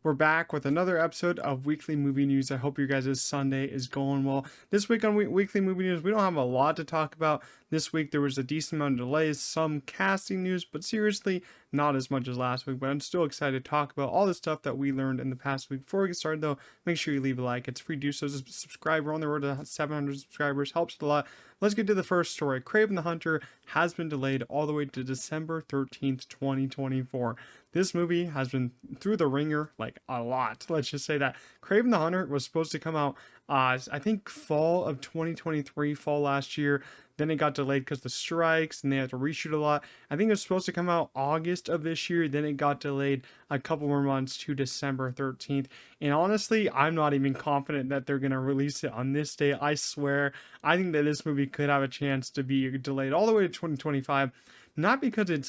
We're back with another episode of Weekly Movie News. I hope your guys' Sunday is going well. This week on Weekly Movie News, we don't have a lot to talk about. This week there was a decent amount of delays, some casting news, but seriously, not as much as last week. But I'm still excited to talk about all the stuff that we learned in the past week. Before we get started though, make sure you leave a like. It's free to do so. Subscribe. We're on the road to 700 subscribers. Helps a lot. Let's get to the first story. Kraven the Hunter has been delayed all the way to December 13th, 2024. This movie has been through the ringer like a lot. Let's just say that. Kraven the Hunter was supposed to come out, I think fall of 2023, fall last year. Then it got delayed because the strikes and they had to reshoot a lot. I think it was supposed to come out August of this year. Then it got delayed a couple more months to December 13th. And honestly, I'm not even confident that they're going to release it on this day. I swear, I think that this movie could have a chance to be delayed all the way to 2025. Not because Aaron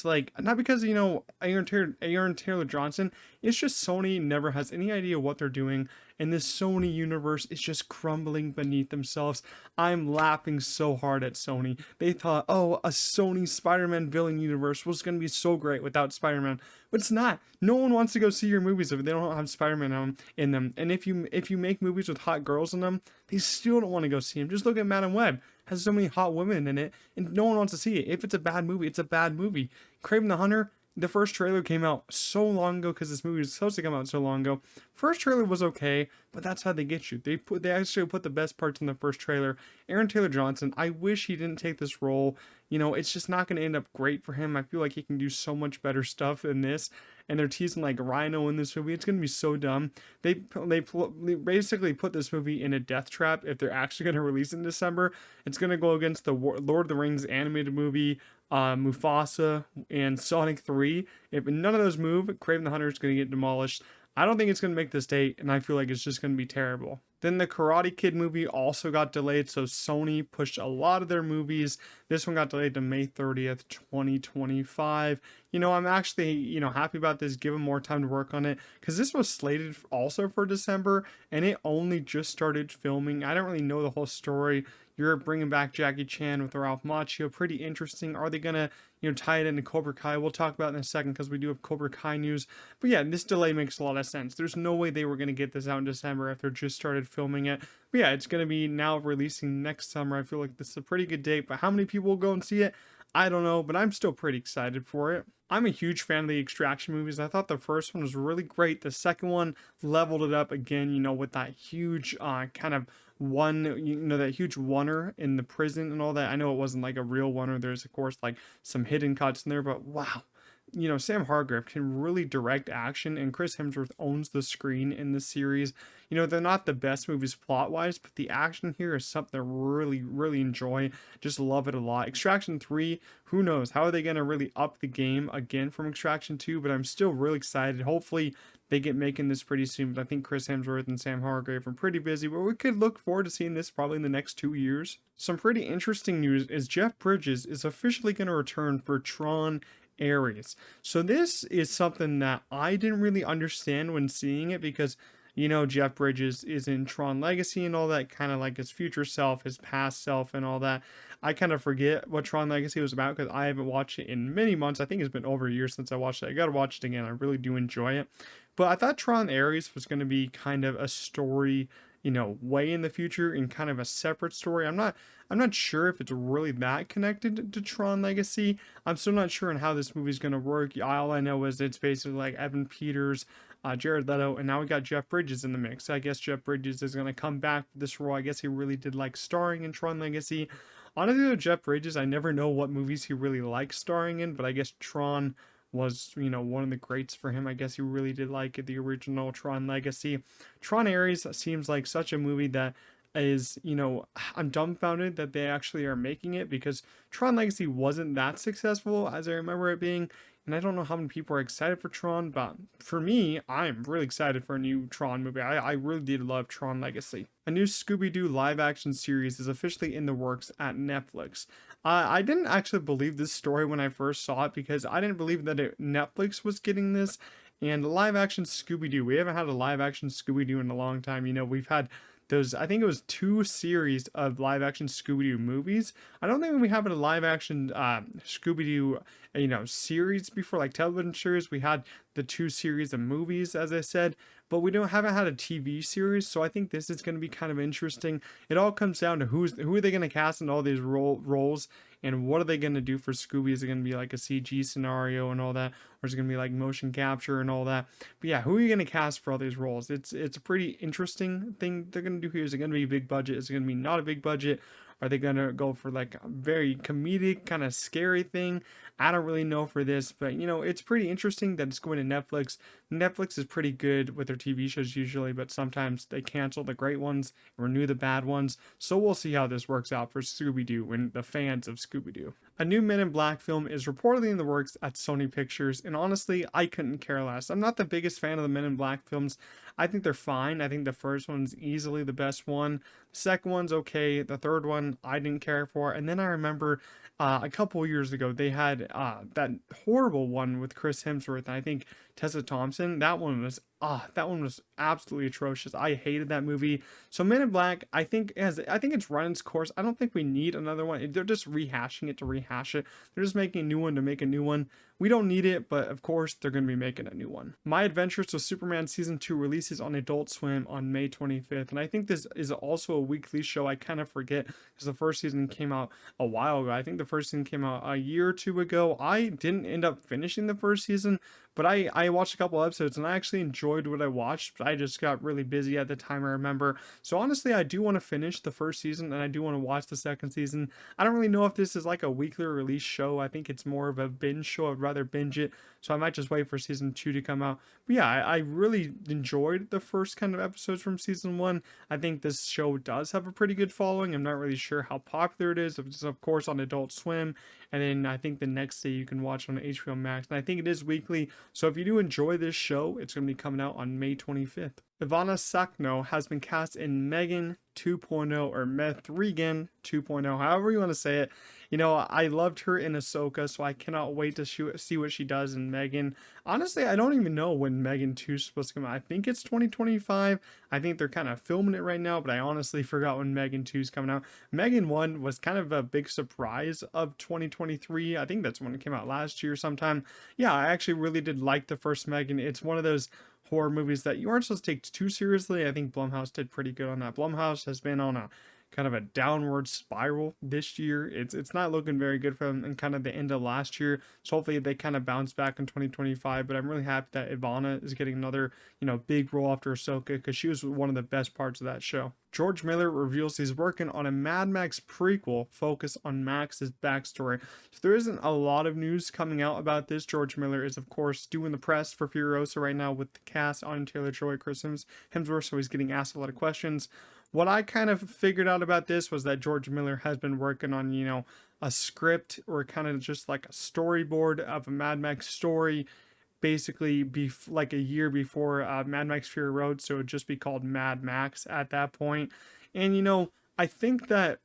Taylor Johnson. It's just Sony never has any idea what they're doing, and this Sony universe is just crumbling beneath themselves. I'm laughing so hard at Sony. They thought, oh, a Sony Spider-Man villain universe was going to be so great without Spider-Man, but it's not. No one wants to go see your movies if they don't have Spider-Man in them. And if you make movies with hot girls in them, they still don't want to go see them. Just look at Madam Web. Has so many hot women in it, and no one wants to see it. If it's a bad movie, it's a bad movie. Kraven the Hunter, the first trailer came out so long ago because this movie was supposed to come out so long ago. First trailer was okay, but that's how they get you. They actually put the best parts in the first trailer. Aaron Taylor Johnson, I wish he didn't take this role. You know, it's just not going to end up great for him. I feel like he can do so much better stuff than this. And they're teasing like Rhino in this movie. It's going to be so dumb. They basically put this movie in a death trap if they're actually going to release it in December. It's going to go against the Lord of the Rings animated movie, Mufasa, and Sonic 3. If none of those move, Kraven the Hunter is going to get demolished. I don't think it's going to make this date, and I feel like it's just going to be terrible. Then the Karate Kid movie also got delayed, so Sony pushed a lot of their movies. This one got delayed to May 30th, 2025. You know, I'm actually, happy about this. Give them more time to work on it, because this was slated also for December, and it only just started filming. I don't really know the whole story. You're bringing back Jackie Chan with Ralph Macchio. Pretty interesting. Are they going to, tie it into Cobra Kai? We'll talk about it in a second because we do have Cobra Kai news. But yeah, this delay makes a lot of sense. There's no way they were going to get this out in December if they're just started filming it. But yeah, it's going to be now releasing next summer. I feel like this is a pretty good date. But how many people will go and see it? I don't know, but I'm still pretty excited for it. I'm a huge fan of the Extraction movies. I thought the first one was really great. The second one leveled it up again, with that huge kind of that huge oneer in the prison and all that. I know it wasn't like a real oneer. There's, of course, like some hidden cuts in there, but wow. Sam Hargrave can really direct action, and Chris Hemsworth owns the screen in this series. They're not the best movies plot-wise, but the action here is something I really, really enjoy. Just love it a lot. Extraction 3, who knows? How are they going to really up the game again from Extraction 2? But I'm still really excited. Hopefully, they get making this pretty soon. But I think Chris Hemsworth and Sam Hargrave are pretty busy, but we could look forward to seeing this probably in the next 2 years. Some pretty interesting news is Jeff Bridges is officially going to return for Tron Ares. So this is something that I didn't really understand when seeing it because Jeff Bridges is in Tron Legacy and all that, kind of like his future self, his past self and all that. I kind of forget what Tron Legacy was about because I haven't watched it in many months. I think it's been over a year since I watched it. I gotta watch it again. I really do enjoy it. But I thought Tron Ares was going to be kind of a story, way in the future and kind of a separate story. I'm not sure if it's really that connected to Tron Legacy. I'm still not sure on how this movie's going to work. All I know is it's basically like Evan Peters, Jared Leto, and now we got Jeff Bridges in the mix. I guess Jeff Bridges is going to come back for this role. I guess he really did like starring in Tron Legacy. Honestly, though, Jeff Bridges, I never know what movies he really likes starring in, but I guess Tron was, one of the greats for him. I guess he really did like it, the original Tron Legacy. Tron Ares seems like such a movie that is, I'm dumbfounded that they actually are making it because Tron Legacy wasn't that successful as I remember it being. And I don't know how many people are excited for Tron, but for me, I'm really excited for a new Tron movie. I really did love Tron Legacy. A new Scooby-Doo live-action series is officially in the works at Netflix. I didn't actually believe this story when I first saw it because I didn't believe that Netflix was getting this. And live-action Scooby-Doo, we haven't had a live-action Scooby-Doo in a long time. We've had those, I think it was 2 series of live action Scooby-Doo movies. I don't think we have a live action Scooby-Doo, series before, like television series. We had the 2 series of movies, as I said, but we don't haven't had a TV series, so I think this is going to be kind of interesting. It all comes down to who are they going to cast in all these roles, and what are they going to do for Scooby? Is it going to be like a CG scenario and all that, or is it going to be like motion capture and all that? But yeah, who are you going to cast for all these roles? It's a pretty interesting thing they're going to do here. Is it going to be big budget? Is it going to be not a big budget? Are they going to go for like a very comedic kind of scary thing? I don't really know for this, but it's pretty interesting that it's going to Netflix. Netflix is pretty good with their TV shows usually, but sometimes they cancel the great ones and renew the bad ones. So we'll see how this works out for Scooby-Doo and the fans of Scooby-Doo. A new Men in Black film is reportedly in the works at Sony Pictures, and honestly, I couldn't care less. I'm not the biggest fan of the Men in Black films. I think they're fine. I think the first one's easily the best one. The second one's okay. The third one I didn't care for. And then I remember a couple years ago they had that horrible one with Chris Hemsworth and I think Tessa Thompson. That one was absolutely atrocious. I hated that movie. So Men in Black, I think it's run its course. I don't think we need another one. They're just rehashing it to rehash it. They're just making a new one to make a new one. We don't need it, but of course they're going to be making a new one. My Adventures with Superman Season 2 releases on Adult Swim on May 25th. And I think this is also a weekly show. I kind of forget because the first season came out a while ago. I think the first season came out a year or two ago. I didn't end up finishing the first season, but I watched a couple episodes and I actually enjoyed what I watched, but I just got really busy at the time, I remember. So honestly, I do want to finish the first season and I do want to watch the second season. I don't really know if this is like a weekly release show. I think it's more of a binge show. I'd rather binge it. So I might just wait for season 2 to come out. But yeah, I really enjoyed the first kind of episodes from season 1. I think this show does have a pretty good following. I'm not really sure how popular it is. It's of course on Adult Swim. And then I think the next day you can watch on HBO Max. And I think it is weekly. So if you do enjoy this show, it's going to be coming out on May 25th. Ivana Sakno has been cast in Megan 2.0 or Methrigan 2.0, however you want to say it. I loved her in Ahsoka, so I cannot wait to see what she does in Megan. Honestly, I don't even know when Megan 2 is supposed to come out. I think it's 2025. I think they're kind of filming it right now, but I honestly forgot when Megan 2 is coming out. Megan 1 was kind of a big surprise of 2023. I think that's when it came out last year sometime. Yeah, I actually really did like the first Megan. It's one of those horror movies that you aren't supposed to take too seriously. I think Blumhouse did pretty good on that. Blumhouse has been on a kind of a downward spiral this year. It's not looking very good for them in kind of the end of last year. So hopefully they kind of bounce back in 2025. But I'm really happy that Ivana is getting another, big role after Ahsoka because she was one of the best parts of that show. George Miller reveals he's working on a Mad Max prequel focused on Max's backstory. So there isn't a lot of news coming out about this. George Miller is, of course, doing the press for Furiosa right now with the cast, Anya Taylor-Joy, Chris Hemsworth, so he's getting asked a lot of questions. What I kind of figured out about this was that George Miller has been working on, a script or kind of just like a storyboard of a Mad Max story, basically like a year before Mad Max Fury Road, so it would just be called Mad Max at that point. And I think that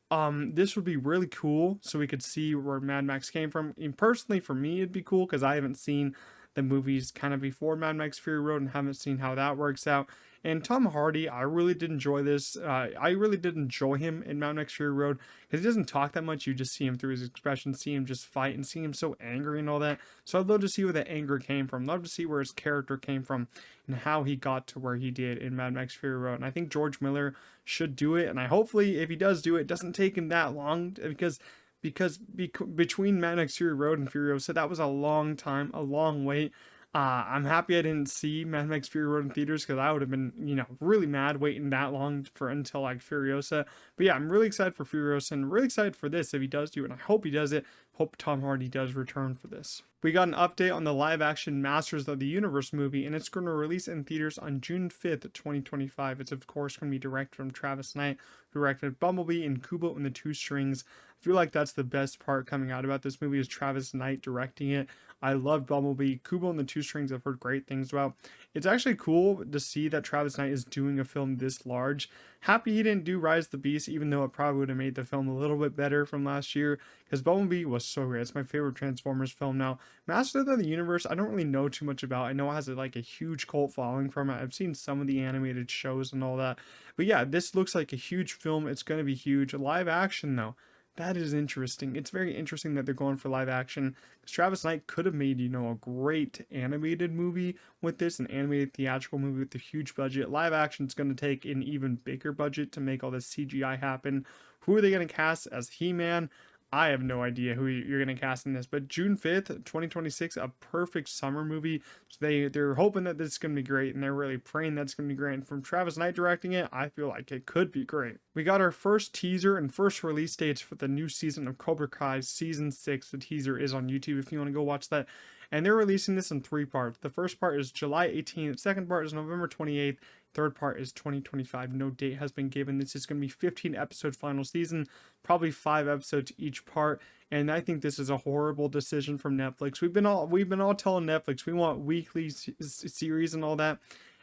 this would be really cool, so we could see where Mad Max came from. And personally, for me, it'd be cool because I haven't seen the movies kind of before Mad Max Fury Road and haven't seen how that works out. And Tom Hardy, I really did enjoy this. I really did enjoy him in Mad Max Fury Road because he doesn't talk that much. You just see him through his expressions, see him just fight, and see him so angry and all that. So I'd love to see where the anger came from. Love to see where his character came from and how he got to where he did in Mad Max Fury Road. And I think George Miller should do it. And I hopefully, if he does do it, it doesn't take him that long because between Mad Max Fury Road and Furiosa, that was a long time, a long wait. I'm happy I didn't see Mad Max Fury Road in theaters because I would have been, really mad waiting that long until like Furiosa. But yeah, I'm really excited for Furiosa and really excited for this if he does do it. And I hope he does it. Hope Tom Hardy does return for this. We got an update on the live action Masters of the Universe movie, and it's going to release in theaters on June 5th, 2025. It's of course going to be directed from Travis Knight, who directed Bumblebee and Kubo and the Two Strings. I feel like that's the best part coming out about this movie is Travis Knight directing it. I love Bumblebee. Kubo and the Two Strings I've heard great things about. It's actually cool to see that Travis Knight is doing a film this large. Happy he didn't do Rise of the Beast, even though it probably would have made the film a little bit better from last year, because Bumblebee was so great. It's my favorite Transformers film now. Masters of the Universe, I don't really know too much about. I know it has a huge cult following from it. I've seen some of the animated shows and all that. But yeah, this looks like a huge film. It's going to be huge. Live action though. That is interesting. It's very interesting that they're going for live action. 'Cause Travis Knight could have made, a great animated movie with this, an animated theatrical movie with a huge budget. Live action is going to take an even bigger budget to make all this CGI happen. Who are they going to cast as He-Man? I have no idea who you're going to cast in this, but June 5th, 2026, a perfect summer movie. So they're hoping that this is going to be great, and they're really praying that's going to be great. And from Travis Knight directing it, I feel like it could be great. We got our first teaser and first release dates for the new season of Cobra Kai season 6. The teaser is on YouTube if you want to go watch that. And they're releasing this in 3 parts. The first part is July 18th, second part is November 28th, third part is 2025. No date has been given. This is going to be 15 episode final season, probably 5 episodes each part. And I think this is a horrible decision from Netflix. We've been all telling Netflix we want weekly series and all that,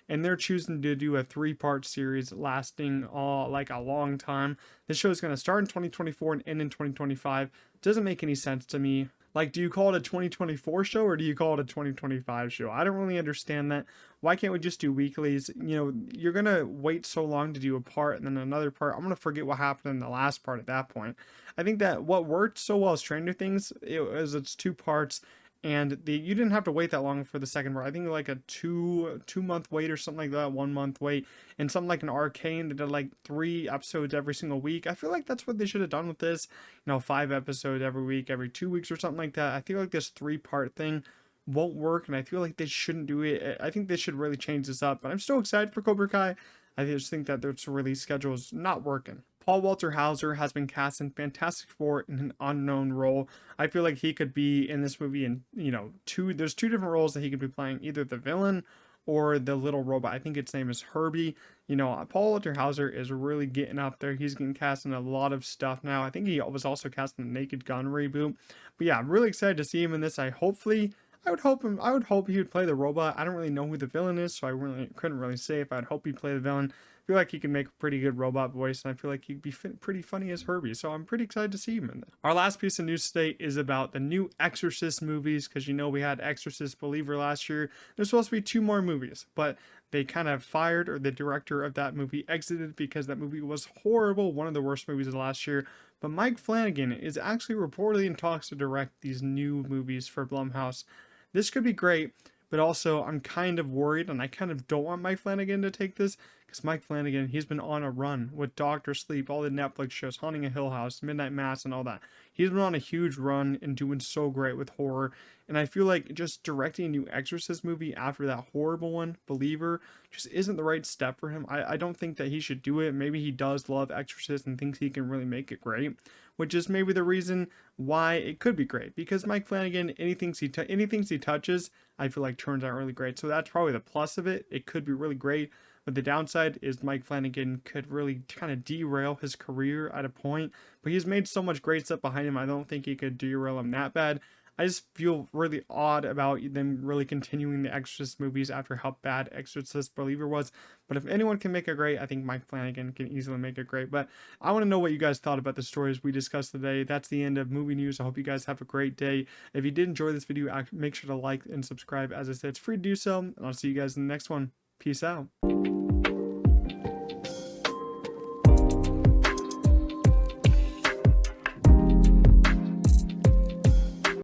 and they're choosing to do a 3-part series lasting like a long time. This show is going to start in 2024 and end in 2025. Doesn't make any sense to me. Like, do you call it a 2024 show or do you call it a 2025 show? I don't really understand that. Why can't we just do weeklies? You're going to wait so long to do a part and then another part. I'm going to forget what happened in the last part at that point. I think that what worked so well as Stranger Things, it's 2 parts. And you didn't have to wait that long for the second part. I think like a two-month wait or something like that, 1 month wait. And something like an Arcane, they did like 3 episodes every single week. I feel like that's what they should have done with this. 5 episodes every week, every 2 weeks or something like that. I feel like this 3-part thing won't work, and I feel like they shouldn't do it. I think they should really change this up. But I'm still excited for Cobra Kai. I just think that their release schedule is not working. Paul Walter Hauser has been cast in Fantastic Four in an unknown role. I feel like he could be in this movie in, there's 2 different roles that he could be playing, either the villain or the little robot. I think its name is Herbie. Paul Walter Hauser is really getting up there. He's getting cast in a lot of stuff now. I think he was also cast in the Naked Gun reboot. But yeah, I'm really excited to see him in this. I would hope he would play the robot. I don't really know who the villain is, so I couldn't really say if I'd hope he'd play the villain. I feel like he can make a pretty good robot voice, and I feel like he'd be pretty funny as Herbie, so I'm pretty excited to see him in this. Our last piece of news today is about the new Exorcist movies, because we had Exorcist Believer last year. There's supposed to be 2 more movies, but they kind of fired, or the director of that movie exited because that movie was horrible, one of the worst movies of last year. But Mike Flanagan is actually reportedly in talks to direct these new movies for Blumhouse. This could be great, but also I'm kind of worried, and I kind of don't want Mike Flanagan to take this, because Mike Flanagan, he's been on a run with Doctor Sleep, all the Netflix shows, Haunting a Hill House, Midnight Mass, and all that. He's been on a huge run and doing so great with horror, and I feel like just directing a new Exorcist movie after that horrible one, Believer, just isn't the right step for him. I don't think that he should do it. Maybe he does love Exorcist and thinks he can really make it great, which is maybe the reason why it could be great, because Mike Flanagan, anything he touches, I feel like turns out really great. So that's probably the plus of it. It could be really great. But the downside is Mike Flanagan could really kind of derail his career at a point. But he's made so much great stuff behind him, I don't think he could derail him that bad. I just feel really odd about them really continuing the Exorcist movies after how bad Exorcist Believer was. But if anyone can make it great, I think Mike Flanagan can easily make it great. But I want to know what you guys thought about the stories we discussed today. That's the end of movie news. I hope you guys have a great day. If you did enjoy this video, make sure to like and subscribe. As I said, it's free to do so. And I'll see you guys in the next one. Peace out.